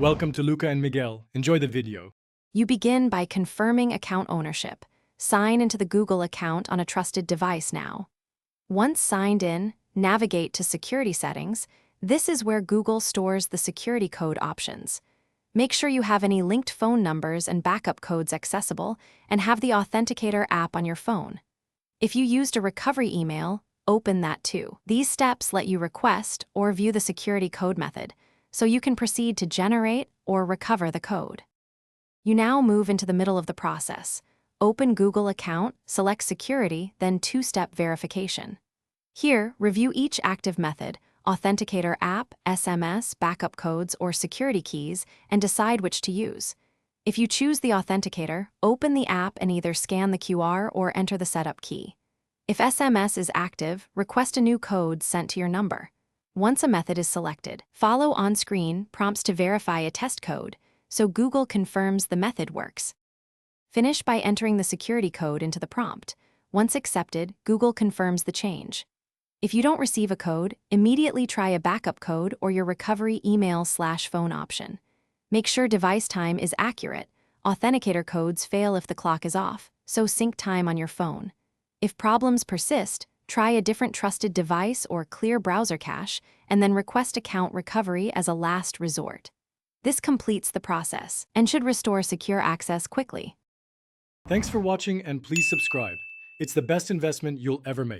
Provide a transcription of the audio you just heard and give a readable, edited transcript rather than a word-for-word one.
Welcome to Luca and Miguel. Enjoy the video. You begin by confirming account ownership. Sign into the Google account on a trusted device now. Once signed in, navigate to Security Settings. This is where Google stores the security code options. Make sure you have any linked phone numbers and backup codes accessible, and have the Authenticator app on your phone. If you used a recovery email, open that too. These steps let you request or view the security code method, so you can proceed to generate or recover the code. You now move into the middle of the process. Open Google account, select Security, then two-step verification. Here, review each active method, Authenticator app, SMS, backup codes, or security keys, and decide which to use. If you choose the Authenticator, open the app and either scan the QR or enter the setup key. If SMS is active, request a new code sent to your number. Once a method is selected, follow on-screen prompts to verify a test code, so Google confirms the method works. Finish by entering the security code into the prompt. Once accepted, Google confirms the change. If you don't receive a code, immediately try a backup code or your recovery email/phone option. Make sure device time is accurate. Authenticator codes fail if the clock is off, so sync time on your phone. If problems persist, try a different trusted device or clear browser cache, and then request account recovery as a last resort. This completes the process and should restore secure access quickly. Thanks for watching and please subscribe. It's the best investment you'll ever make.